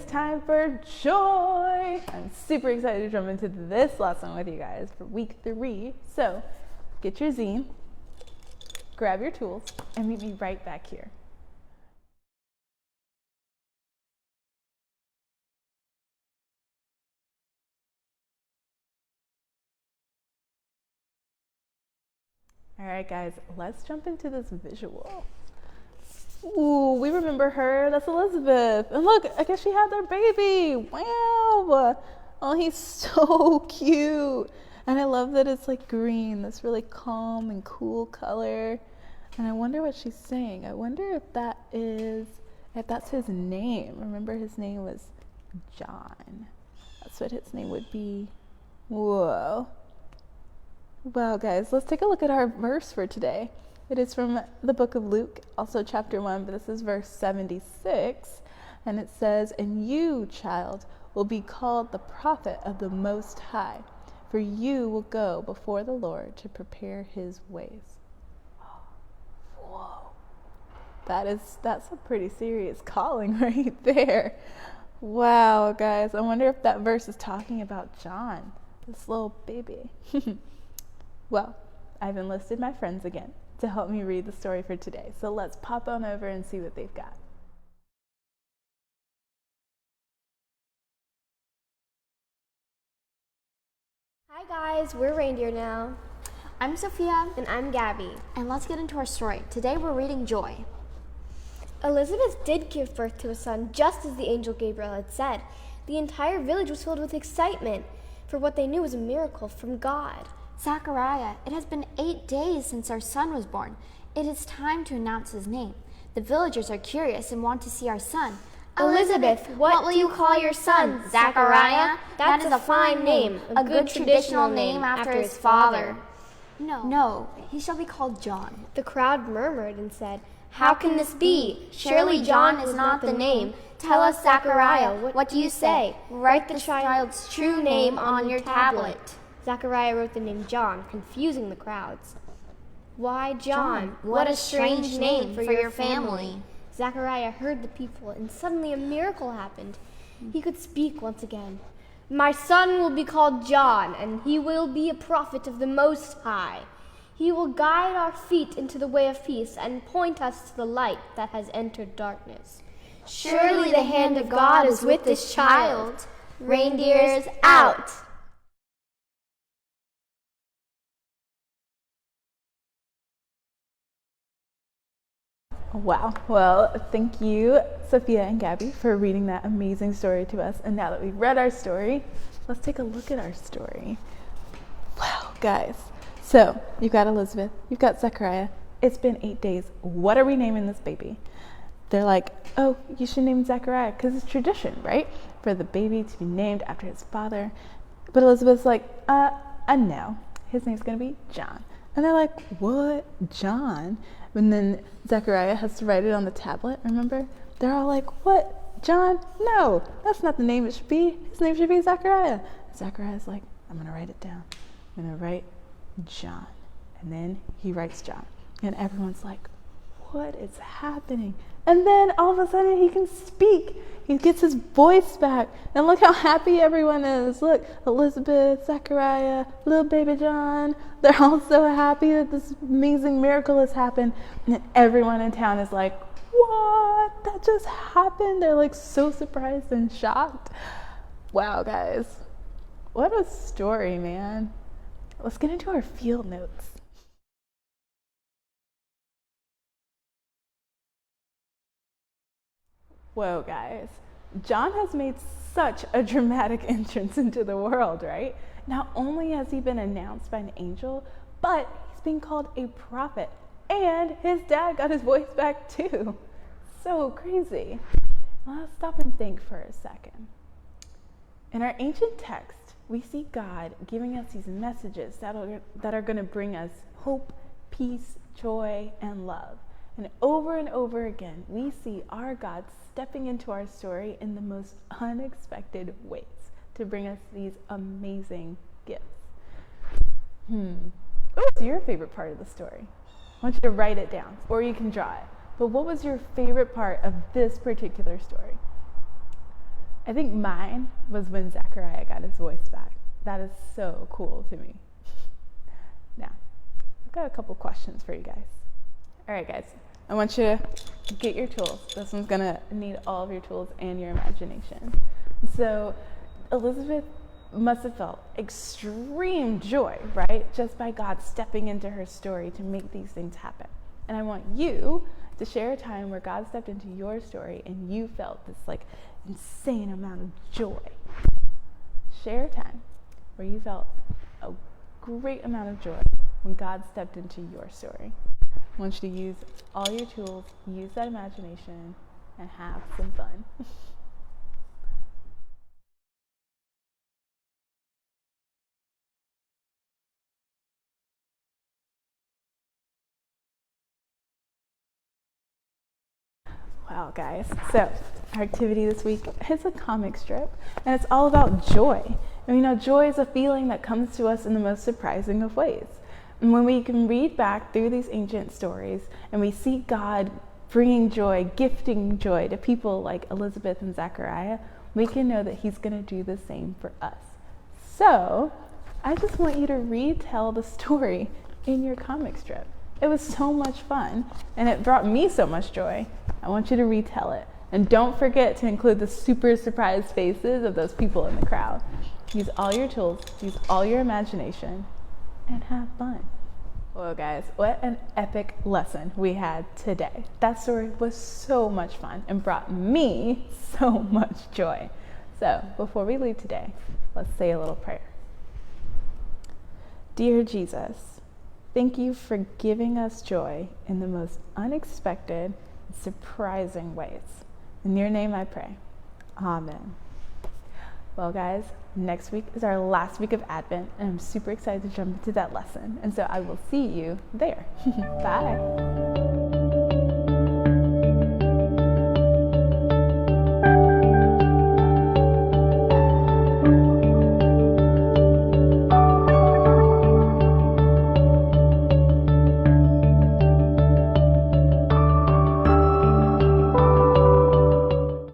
time for joy. I'm super excited to jump into this lesson with you guys for week 3. So get your zine, grab your tools, and meet me right back here. All right, guys, let's jump into this visual. Ooh, we remember her. That's Elizabeth. And look, I guess she had their baby. Wow. Oh, he's so cute. And I love that it's like green, this really calm and cool color. And I wonder what she's saying. I wonder if that's his name. Remember, his name was John. That's what his name would be. Whoa. Wow, guys, let's take a look at our verse for today. It is from the book of Luke, also chapter 1, but this is verse 76. And it says, "And you, child, will be called the prophet of the Most High, for you will go before the Lord to prepare his ways." Whoa. That's a pretty serious calling right there. Wow, guys, I wonder if that verse is talking about John, this little baby. Well, I've enlisted my friends again to help me read the story for today. So let's pop on over and see what they've got. Hi guys, we're Reindeer now. I'm Sophia. And I'm Gabby. And let's get into our story. Today we're reading Joy. Elizabeth did give birth to a son just as the angel Gabriel had said. The entire village was filled with excitement for what they knew was a miracle from God. Zachariah, it has been 8 days since our son was born. It is time to announce his name. The villagers are curious and want to see our son. Elizabeth, what will you call your son? Zachariah? That is a fine name, a good traditional name after his father. No, he shall be called John. The crowd murmured and said, "How can this be? Surely John is not the name. Tell us, Zachariah, what do you say? Write the child's true name on your tablet." Zachariah wrote the name John, confusing the crowds. "Why John? What a strange name for your family." Zachariah heard the people, and suddenly a miracle happened. He could speak once again. "My son will be called John, and he will be a prophet of the Most High. He will guide our feet into the way of peace and point us to the light that has entered darkness. Surely the hand of God is with this child. Reindeers out." Wow. Well, thank you, Sophia and Gabby, for reading that amazing story to us. And now that we've read our story, let's take a look at our story. Wow, guys. So you've got Elizabeth, you've got Zechariah. It's been 8 days. What are we naming this baby? They're like, "Oh, you should name Zechariah because it's tradition, right? For the baby to be named after his father." But Elizabeth's like, no. His name's going to be John. And they're like, "What? John?" And then Zechariah has to write it on the tablet, remember? They're all like, "What? John? No, that's not the name it should be. His name should be Zechariah." Zechariah's like, "I'm going to write it down. I'm going to write John." And then he writes John. And everyone's like, "What is happening?" And then all of a sudden he can speak. He gets his voice back. And look how happy everyone is. Look, Elizabeth, Zechariah, little baby John. They're all so happy that this amazing miracle has happened. And everyone in town is like, "What? That just happened?" They're like so surprised and shocked. Wow, guys. What a story, man. Let's get into our field notes. Whoa, guys. John has made such a dramatic entrance into the world, right? Not only has he been announced by an angel, but he's being called a prophet. And his dad got his voice back too. So crazy. Let's stop and think for a second. In our ancient text, we see God giving us these messages that are going to bring us hope, peace, joy, and love. And over again, we see our God stepping into our story in the most unexpected ways to bring us these amazing gifts. What was your favorite part of the story? I want you to write it down, or you can draw it. But what was your favorite part of this particular story? I think mine was when Zachariah got his voice back. That is so cool to me. Now, I've got a couple questions for you guys. All right, guys, I want you to get your tools. This one's gonna need all of your tools and your imagination. So, Elizabeth must have felt extreme joy, right? Just by God stepping into her story to make these things happen. And I want you to share a time where God stepped into your story and you felt this like insane amount of joy. Share a time where you felt a great amount of joy when God stepped into your story. I want you to use all your tools, use that imagination, and have some fun. Wow, guys. So, our activity this week is a comic strip, and it's all about joy. And we know joy is a feeling that comes to us in the most surprising of ways. And when we can read back through these ancient stories and we see God bringing joy, gifting joy to people like Elizabeth and Zachariah, we can know that He's going to do the same for us. So, I just want you to retell the story in your comic strip. It was so much fun, and it brought me so much joy. I want you to retell it. And don't forget to include the super surprised faces of those people in the crowd. Use all your tools, use all your imagination, and have fun. Well, guys, what an epic lesson we had today. That story was so much fun and brought me so much joy. So, before we leave today, let's say a little prayer. Dear Jesus, thank you for giving us joy in the most unexpected, surprising ways. In your name I pray. Amen. Well, guys, next week is our last week of Advent, and I'm super excited to jump into that lesson. And so I will see you there. Bye.